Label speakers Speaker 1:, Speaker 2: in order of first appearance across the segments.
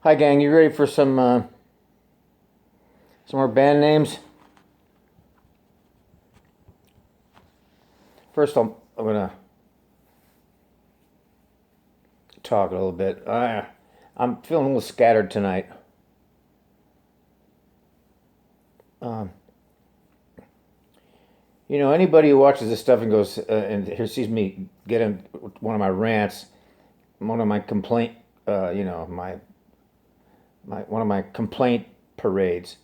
Speaker 1: Hi, gang. You ready for some more band names? First, I'm gonna talk a little bit. I'm feeling a little scattered tonight. Um, Anybody who watches this stuff and goes and here sees me get in one of my rants, one of my complaint, my one of my complaint parades,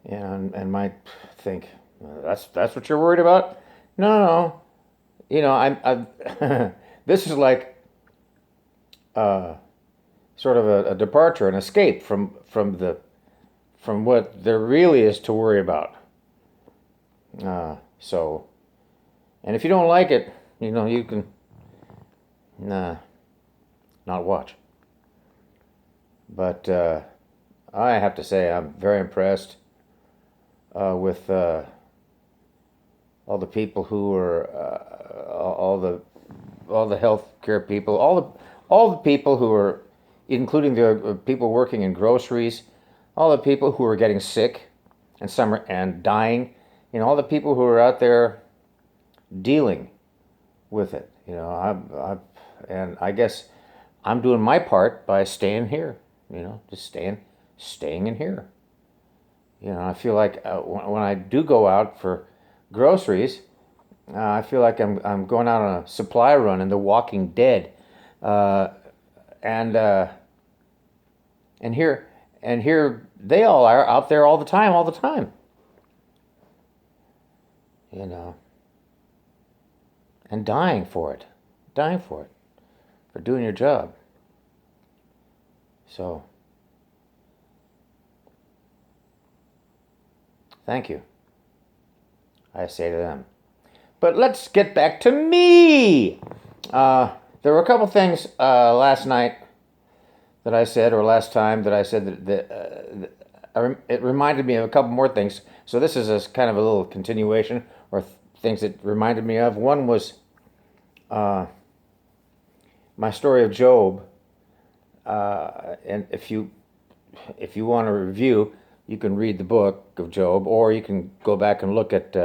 Speaker 1: and might think that's what you're worried about. No, no, no. I'm this is like uh, sort of a departure, an escape from what there really is to worry about. So, and if you don't like it, you can nah, not watch. But I have to say, I'm very impressed with all the people who are all the healthcare people, all the people who are, including the people working in groceries, all the people who are getting sick, and some are, and dying. All the people who are out there dealing with it. And I guess I'm doing my part by staying here. Just staying in here. I feel like when I do go out for groceries, I feel like I'm going out on a supply run in The Walking Dead, uh, and and here here they all are out there all the time. You know, and dying for it, for doing your job. So thank you, I say to them. But let's get back to me. There were a couple things last night that I said, or last time that I said it reminded me of a couple more things. So this is a kind of a little continuation, or things that reminded me of. One was my story of Job, and if you want to review, you can read the book of Job, or you can go back and look at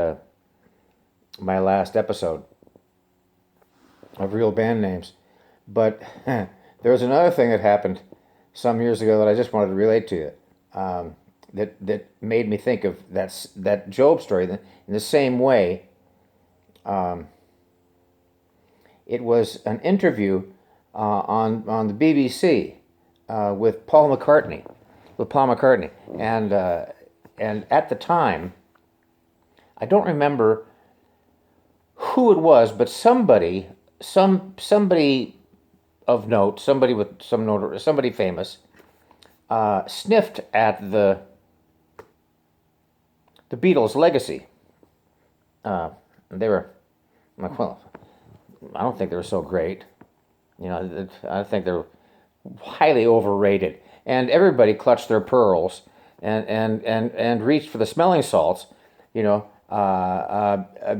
Speaker 1: my last episode of Real Band Names. But there was another thing that happened some years ago that I just wanted to relate to you. That made me think of that Job story in the same way. It was an interview on the BBC with Paul McCartney, and at the time, I don't remember who it was, but somebody of note, somebody with some note, somebody famous, sniffed at the Beatles' legacy. They were like, well, I don't think they were so great. I think they're highly overrated. And everybody clutched their pearls and reached for the smelling salts,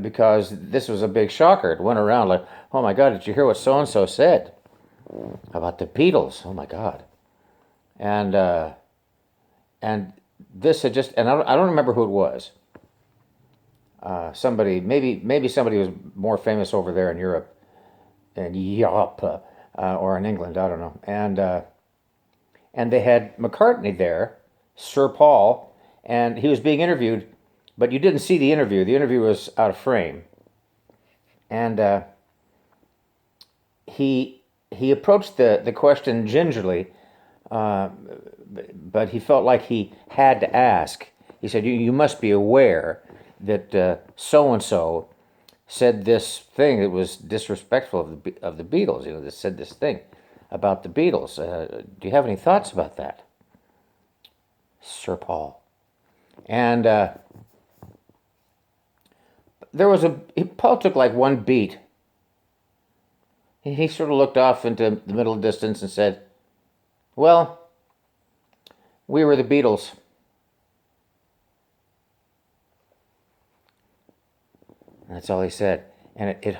Speaker 1: because this was a big shocker. It went around like, oh my God, did you hear what so and so said about the Beatles? Oh my God, and this had just, and I don't remember who it was. Somebody, maybe somebody was more famous over there in Europe, in Yelp, or in England, I don't know. And they had McCartney there, Sir Paul, and he was being interviewed, but you didn't see the interview. The interview was out of frame, and he approached the question gingerly, uh, but he felt like he had to ask. He said, "You must be aware that so and so said this thing that was disrespectful of the Beatles. That said this thing about the Beatles. Do you have any thoughts about that, Sir Paul?" And Paul took like one beat. He sort of looked off into the middle distance and said, "Well, we were the Beatles." And that's all he said, and it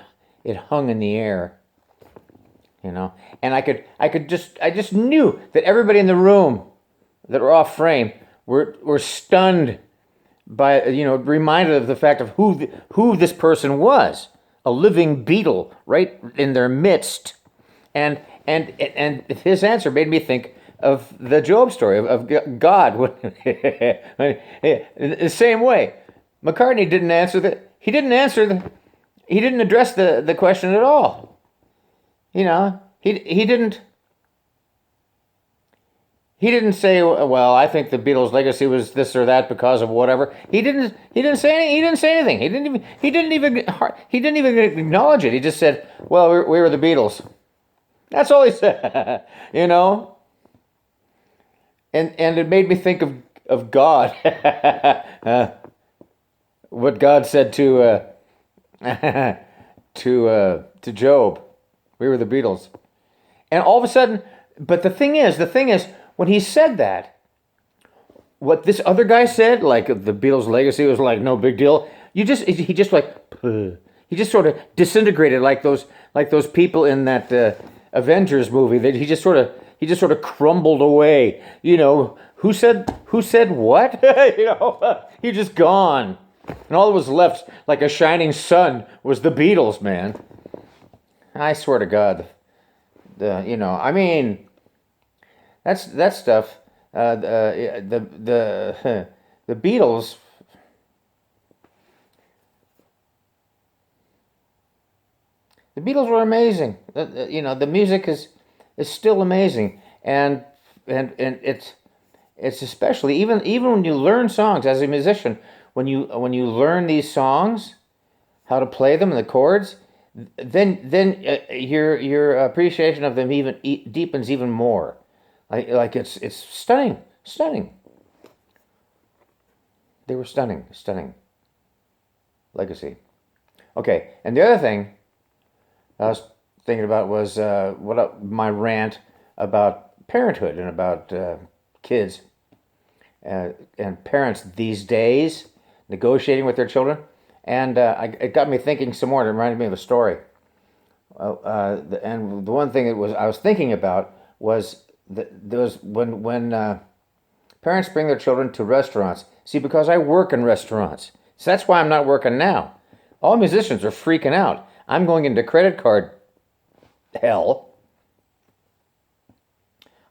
Speaker 1: hung in the air. you know. And I just knew that everybody in the room that were off frame were stunned by, reminded of the fact of who this person was, a living beetle right in their midst. And his answer made me think of the Job story of God. The same way, McCartney didn't answer the. He didn't answer the. He didn't address the question at all. He didn't. He didn't say, "Well, I think the Beatles' legacy was this or that because of whatever." He didn't. He didn't say any, He didn't say anything. He didn't even acknowledge it. He just said, "Well, we were the Beatles." That's all he said. And it made me think of God. What God said to to Job. We were the Beatles. And all of a sudden, but the thing is, when he said that, what this other guy said, like the Beatles' legacy was like no big deal. He just sort of disintegrated like those people in that Avengers movie. That he just sort of crumbled away. Who said what? He just gone, and all that was left, like a shining sun, was the Beatles, man. I swear to God, I mean, that stuff. The Beatles. The Beatles were amazing. The music is still amazing, and it's especially even when you learn songs as a musician, when you learn these songs, how to play them and the chords, then your appreciation of them even deepens even more. Like it's stunning. They were stunning legacy. Okay, and the other thing I was thinking about was my rant about parenthood and about kids and parents these days negotiating with their children, and it got me thinking some more. It reminded me of a story. And the one thing I was thinking about was there was when parents bring their children to restaurants. See, because I work in restaurants, so that's why I'm not working now. All musicians are freaking out. I'm going into credit card hell.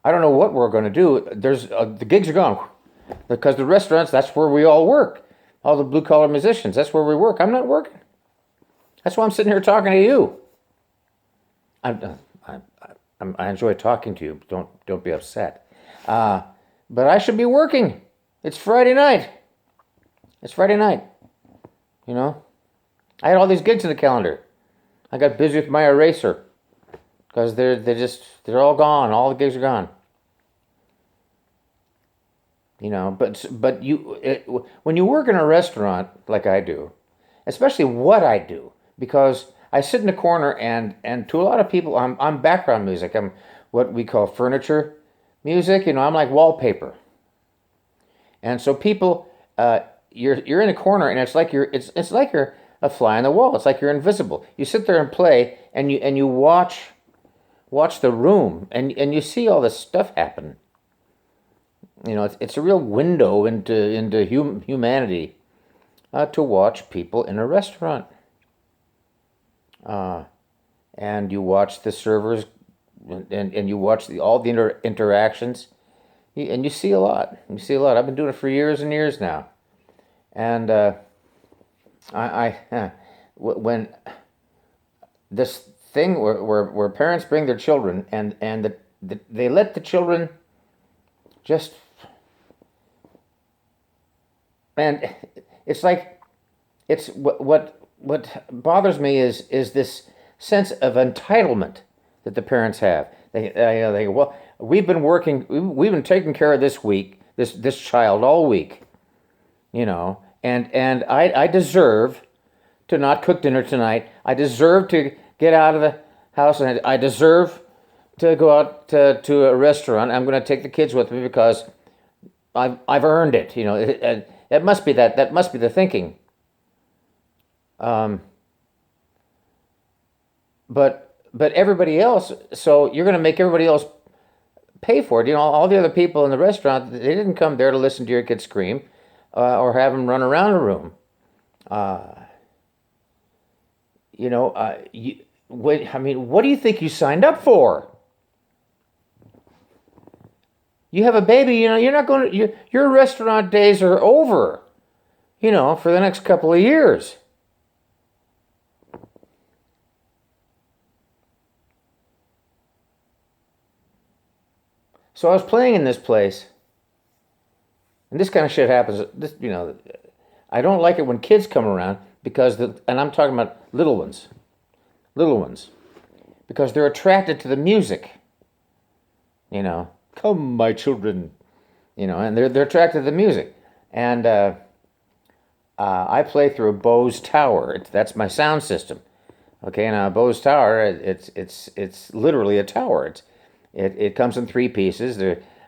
Speaker 1: I don't know what we're going to do. There's the gigs are gone because the restaurants. That's where we all work. All the blue collar musicians. That's where we work. I'm not working. That's why I'm sitting here talking to you. I enjoy talking to you. Don't be upset. But I should be working. It's Friday night. I had all these gigs in the calendar. I got busy with my eraser because they're all gone. All the gigs are gone. But when you work in a restaurant like I do, especially what I do, because I sit in the corner and to a lot of people I'm background music. I'm what we call furniture music. I'm like wallpaper. And so people, you're in a corner and it's like you're a fly on the wall. It's like you're invisible. You sit there and play, and you watch the room, and you see all this stuff happen. It's a real window into humanity to watch people in a restaurant, and you watch the servers, and you watch all the interactions, and you see a lot. I've been doing it for years and years now, and when this thing where parents bring their children and they let the children just, and it's like it's what bothers me is this sense of entitlement that the parents have. They go, well, we've been taking care of this child all week, And I deserve to not cook dinner tonight. I deserve to get out of the house, and I deserve to go out to a restaurant. I'm going to take the kids with me because I've earned it. It must be that. That must be the thinking. But but everybody else, so you're going to make everybody else pay for it. All the other people in the restaurant, they didn't come there to listen to your kid scream or have them run around a room. Uh, what do you think you signed up for? You have a baby, you're not going to, your restaurant days are over, for the next couple of years. So I was playing in this place, and this kind of shit happens. I don't like it when kids come around and I'm talking about little ones, because they're attracted to the music. Come, my children, and they're attracted to the music, and I play through a Bose Tower. That's my sound system. Okay, and a Bose Tower, it's literally a tower. It comes in three pieces.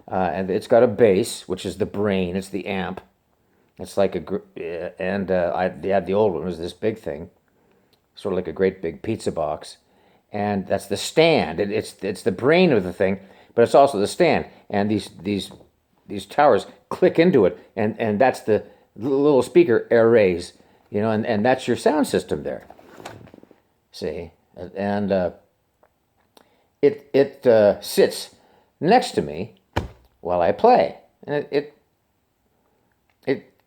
Speaker 1: And it's got a bass, which is the brain. It's the amp. It's like I had the old one. It was this big thing, sort of like a great big pizza box, and that's the stand. It's the brain of the thing, but it's also the stand. And these towers click into it, and that's the little speaker arrays, and that's your sound system there. See, and it sits next to me while I play, and it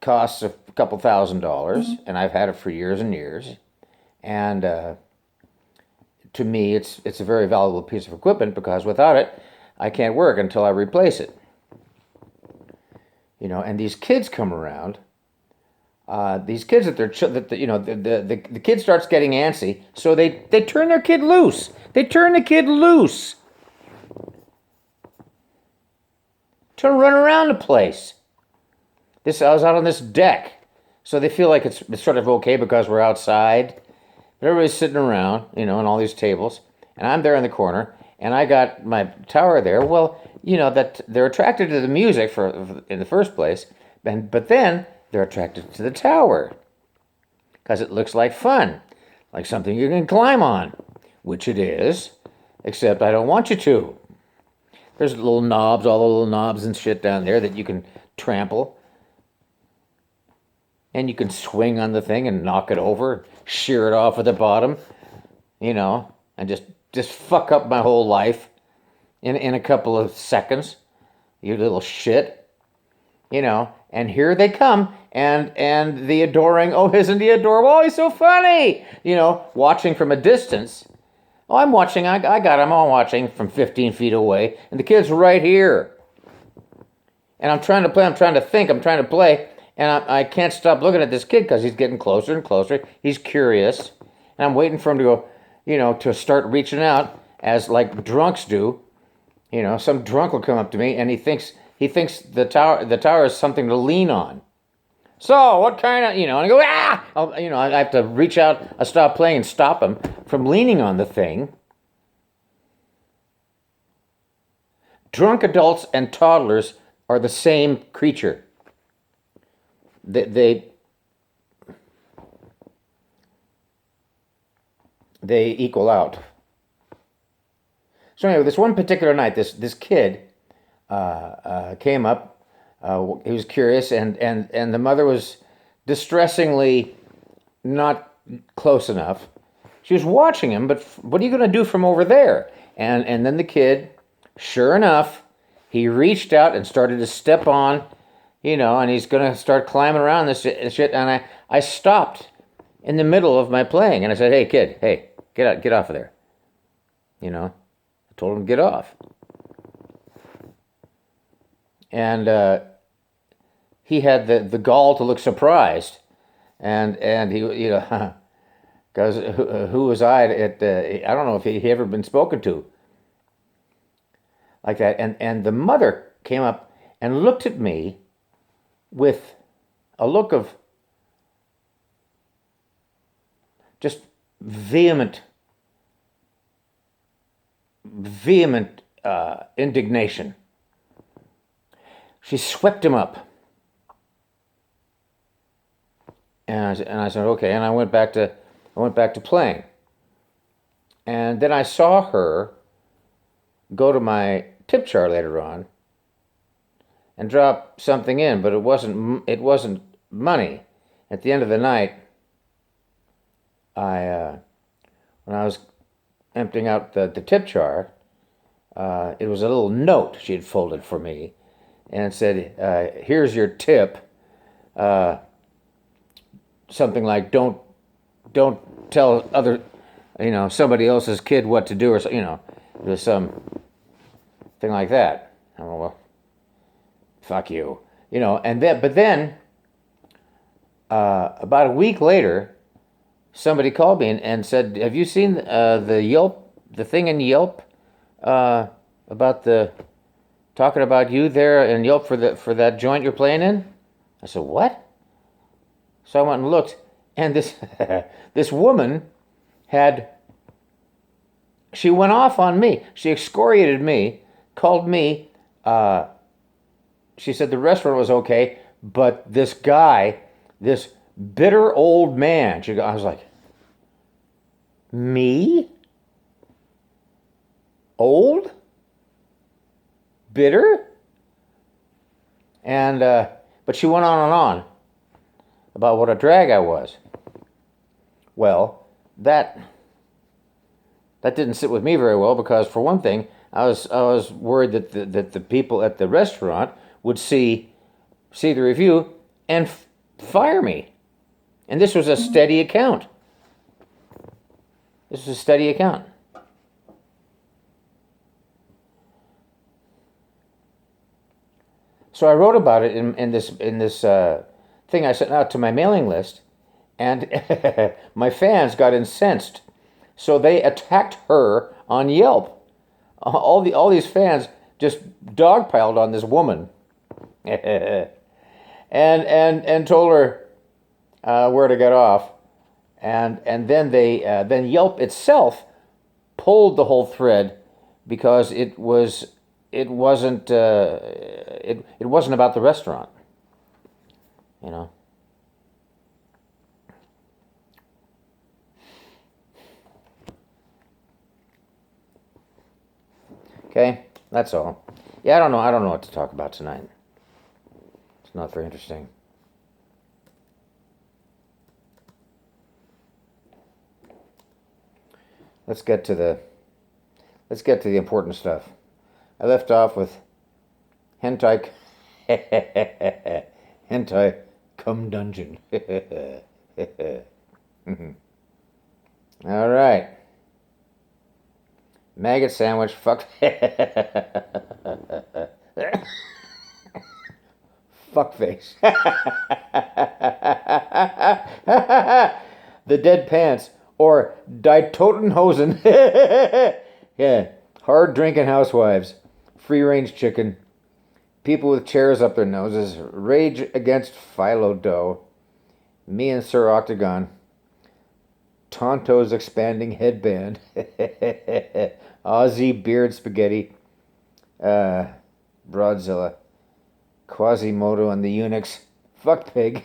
Speaker 1: costs a couple $1,000s, and I've had it for years and years, and to me, it's a very valuable piece of equipment, because without it, I can't work until I replace it. And these kids come around. These kids the kid starts getting antsy, so they turn their kid loose. They turn the kid loose to run around the place. I was out on this deck, so they feel like it's sort of okay because we're outside. Everybody's sitting around, on all these tables, and I'm there in the corner, and I got my tower there. Well, that they're attracted to the music in the first place, but then they're attracted to the tower because it looks like fun, like something you can climb on, which it is, except I don't want you to. There's all the little knobs and shit down there that you can trample. And you can swing on the thing and knock it over, shear it off at the bottom, and just fuck up my whole life in a couple of seconds, you little shit, and here they come, and the adoring, oh, isn't he adorable? Oh, he's so funny, watching from a distance. Oh, I'm watching, I got him all watching from 15 feet away, and the kid's right here. And I'm trying to play, I'm trying to think, I'm trying to play, and I can't stop looking at this kid because he's getting closer and closer. He's curious, and I'm waiting for him to go, to start reaching out, as like drunks do. Some drunk will come up to me, and he thinks the tower is something to lean on. So what kind of, and I go, ah! I have to reach out, I stop playing and stop him from leaning on the thing. Drunk adults and toddlers are the same creature. They equal out. So anyway, this one particular night, this kid came up. He was curious, and the mother was distressingly not close enough. She was watching him, but what are you going to do from over there? And then the kid, sure enough, he reached out and started to step on, and he's going to start climbing around this shit. And I stopped in the middle of my playing, and I said, "Hey, kid, hey, get off of there." I told him to get off. And he had the gall to look surprised, and he, because who was I I don't know if he ever been spoken to like that. And the mother came up and looked at me with a look of just vehement indignation. She swept him up, and I said, okay, and I went back to playing, And then I saw her go to my tip jar later on and drop something in, but it wasn't money. At the end of the night, I when I was emptying out the tip jar, it was a little note she had folded for me, and it said, "Here's your tip." Uh, Something like, "Don't tell somebody else's kid what to do," or there's some thing like that. Oh well, fuck you, but then about a week later, somebody called me and said, "Have you seen the thing in Yelp about the talking about you there in Yelp for that joint you're playing in?" I said, "What?" So I went and looked, and this this woman she went off on me. She excoriated me, called me. She said the restaurant was okay, but this guy, this bitter old man. I was like, me? Old? Bitter? And but she went on and on about what a drag I was. Well, that didn't sit with me very well because, for one thing, I was worried that the people at the restaurant would see the review and fire me. And this was a steady account. This was a steady account. So I wrote about it in this thing I sent out to my mailing list, and my fans got incensed. So they attacked her on Yelp. All these fans just dogpiled on this woman, and told her where to get off, and then Yelp itself pulled the whole thread because it wasn't about the restaurant, you know. Okay, that's all. Yeah, I don't know what to talk about tonight. It's not very interesting. Let's get to the important stuff. I left off with hentai hentai cum dungeon. All right. Maggot sandwich. Fuck. Fuck face. The dead pants, or Die Totenhosen. Yeah. Hard drinking housewives. Free range chicken. People with chairs up their noses. Rage against phyllo dough. Me and Sir Octagon. Tonto's expanding headband. Aussie beard spaghetti. Broadzilla. Quasimodo and the eunuchs. Fuck pig.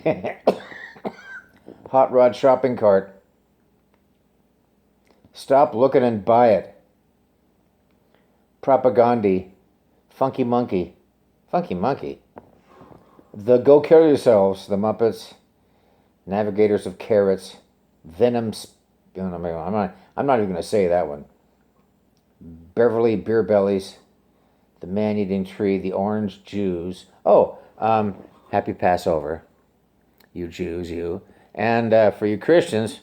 Speaker 1: Hot rod shopping cart. Stop looking and buy it. Propagandy. Funky monkey. Funky monkey. The Go Kill Yourselves. The Muppets. Navigators of Carrots. Venom's. I'm not even going to say that one. Beverly Beer Bellies. The Man-Eating Tree. The Orange Jews. Oh, Happy Passover. You Jews, you. And for you Christians,